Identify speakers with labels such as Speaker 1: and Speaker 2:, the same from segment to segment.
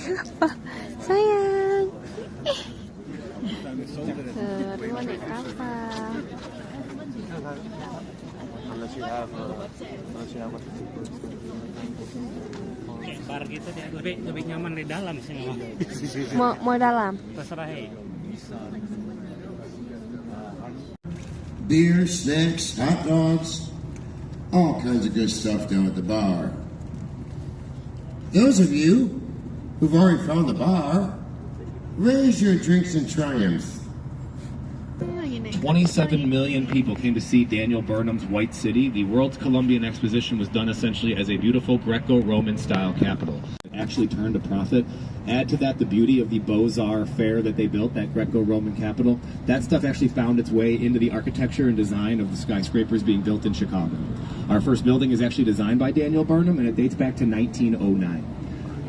Speaker 1: Apa? Sayang. Seru naik kapal.
Speaker 2: Bar gitu dia lebih nyaman di dalam sih.
Speaker 1: Mau dalam?
Speaker 2: Terserah.
Speaker 3: Beer, snacks, hot dogs, all kinds of good stuff down at the bar. Those of you who've already found the bar, raise your drinks in triumph.
Speaker 4: 27 million people came to see Daniel Burnham's White City. The World's Columbian Exposition was done essentially as a beautiful Greco-Roman style capital. It actually turned a profit. Add to that the beauty of the Beaux-Arts fair that they built, that Greco-Roman capital. That stuff actually found its way into the architecture and design of the skyscrapers being built in Chicago. Our first building is actually designed by Daniel Burnham, and it dates back to 1909.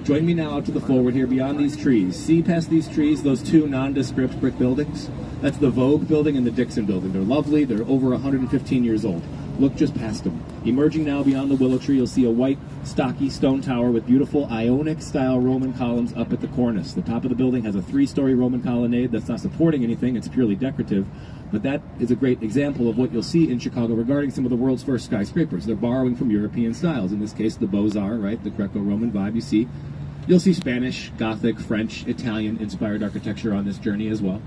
Speaker 4: Join me now out to the forward here beyond these trees. See past these trees, those two nondescript brick buildings? That's the Vogue building and the Dixon building. They're lovely. They're over 115 years old. Look just past them. Emerging now beyond the willow tree, you'll see a white, stocky stone tower with beautiful Ionic-style Roman columns up at the cornice. The top of the building has a 3-story Roman colonnade that's not supporting anything. It's purely decorative. But that is a great example of what you'll see in Chicago regarding some of the world's first skyscrapers. They're borrowing from European styles. In this case, the Beaux-Arts, right? The Greco-Roman vibe you see. You'll see Spanish, Gothic, French, Italian-inspired architecture on this journey as well.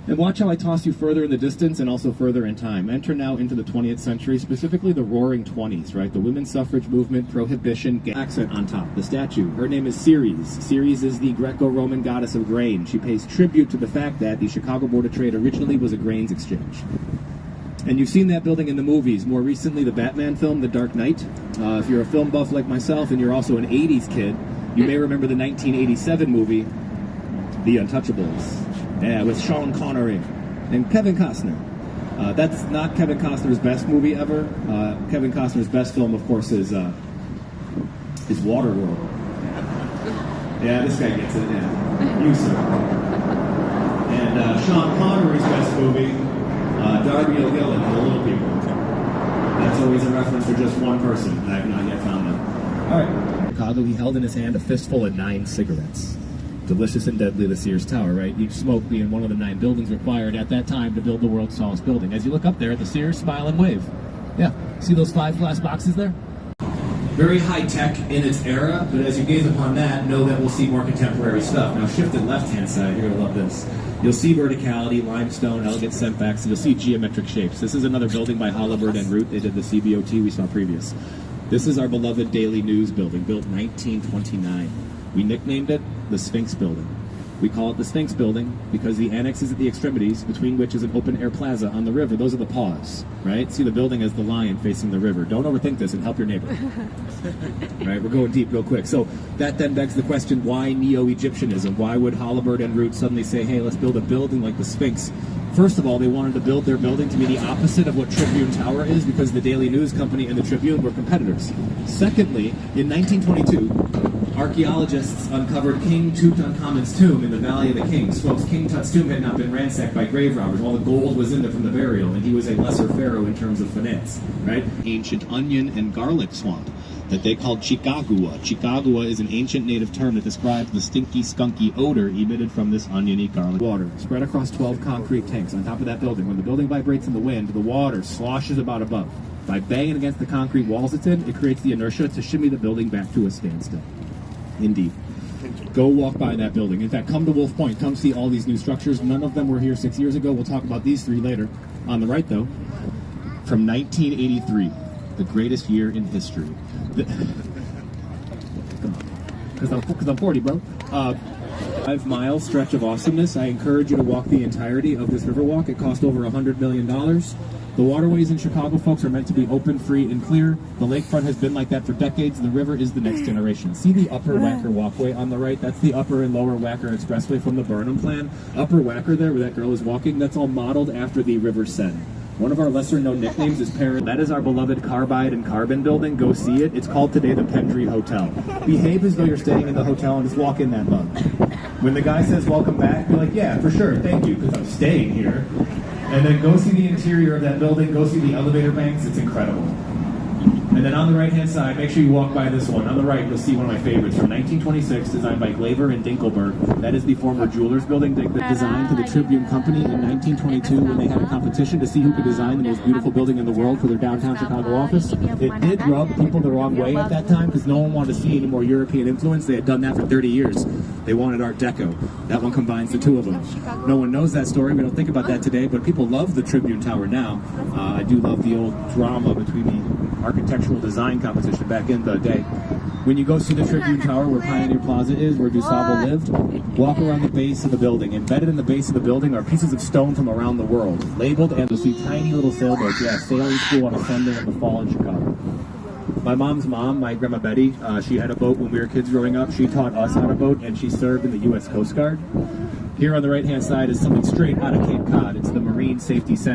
Speaker 4: And watch how I toss you further in the distance and also further in time. Enter now into the 20th century, specifically the Roaring 20s, right? The women's suffrage movement, prohibition, accent on top. The statue, her name is Ceres. Ceres is the Greco-Roman goddess of grain. She pays tribute to the fact that the Chicago Board of Trade originally was a grains exchange. And you've seen that building in the movies. More recently, the Batman film, The Dark Knight. If you're a film buff like myself and you're also an 80s kid, you may remember the 1987 movie, The Untouchables. Yeah, with Sean Connery and Kevin Costner. That's not Kevin Costner's best movie ever. Kevin Costner's best film, of course, is Waterworld. Yeah, this guy gets it, yeah. You, sir. And Sean Connery's best movie, Darby O'Gill and The Little People. That's always a reference for just one person. I have not yet found them. All right. Chicago, he held in his hand a fistful of 9 cigarettes. Delicious and deadly, the Sears Tower, right? Each smoke being one of the 9 buildings required at that time to build the world's tallest building. As you look up there at the Sears, smile and wave. Yeah, see those 5 glass boxes there? Very high-tech in its era, but as you gaze upon that, know that we'll see more contemporary stuff. Now, shift to the left-hand side, you're gonna love this. You'll see verticality, limestone, elegant setbacks, and you'll see geometric shapes. This is another building by Halliburton and Root. They did the CBOT we saw previous. This is our beloved Daily News building, built 1929. We nicknamed it the Sphinx Building. We call it the Sphinx Building because the annex is at the extremities, between which is an open-air plaza on the river. Those are the paws, right? See the building as the lion facing the river. Don't overthink this and help your neighbor. Right, we're going deep real quick. So that then begs the question, why Neo-Egyptianism? Why would Halliburton and Root suddenly say, hey, let's build a building like the Sphinx? First of all, they wanted to build their building to be the opposite of what Tribune Tower is because the Daily News Company and the Tribune were competitors. Secondly, in 1922, archaeologists uncovered King Tutankhamun's tomb in the Valley of the Kings. Folks, King Tut's tomb had not been ransacked by grave robbers. All the gold was in there from the burial, and he was a lesser pharaoh in terms of finance, right? Ancient onion and garlic swamp that they called Chicagua. Chicagua is an ancient native term that describes the stinky, skunky odor emitted from this oniony garlic water. Spread across 12 concrete tanks on top of that building. When the building vibrates in the wind, the water sloshes about above. By banging against the concrete walls it's in, it creates the inertia to shimmy the building back to a standstill. Indeed. Go walk by that building. In fact, come to Wolf Point. Come see all these new structures. None of them were here 6 years ago. We'll talk about these 3 later. On the right, though, from 1983, the greatest year in history. Because I'm 40, bro. 5-mile stretch of awesomeness. I encourage you to walk the entirety of this river walk. It cost over $100 million. The waterways in Chicago, folks, are meant to be open, free, and clear. The lakefront has been like that for decades. The river is the next generation. See the Upper Wacker walkway on the right? That's the Upper and Lower Wacker Expressway from the Burnham plan. Upper Wacker there, where that girl is walking, that's all modeled after the River Seine. One of our lesser-known nicknames is Paris. That is our beloved Carbide and Carbon building. Go see it. It's called today the Pendry Hotel. Behave as though you're staying in the hotel and just walk in that bug. When the guy says welcome back, be like, yeah, for sure, thank you, because I'm staying here. And then go see the interior of that building, go see the elevator banks, it's incredible. And then on the right-hand side, make sure you walk by this one. On the right, you'll see one of my favorites from 1926, designed by Glaver and Dinkelberg. That is the former Jewelers Building, designed to the Tribune Company in 1922 when they had a competition to see who could design the most beautiful building in the world for their downtown Chicago office. It did rub people the wrong way at that time because no one wanted to see any more European influence. They had done that for 30 years. They wanted Art Deco. That one combines the two of them. No one knows that story. We don't think about that today, but people love the Tribune Tower now. I do love the old drama between the architectural design competition back in the day. When you go see the Tribune Tower where Pioneer Plaza is, where Dusable lived, walk around the base of the building. Embedded in the base of the building are pieces of stone from around the world, labeled, and you'll see tiny little sailboats. Yeah, sailing school on a Sunday in the fall in Chicago. My mom's mom, my grandma Betty, she had a boat when we were kids growing up. She taught us how to boat, and she served in the U.S. Coast Guard. Here on the right-hand side is something straight out of Cape Cod. It's the Marine Safety Center.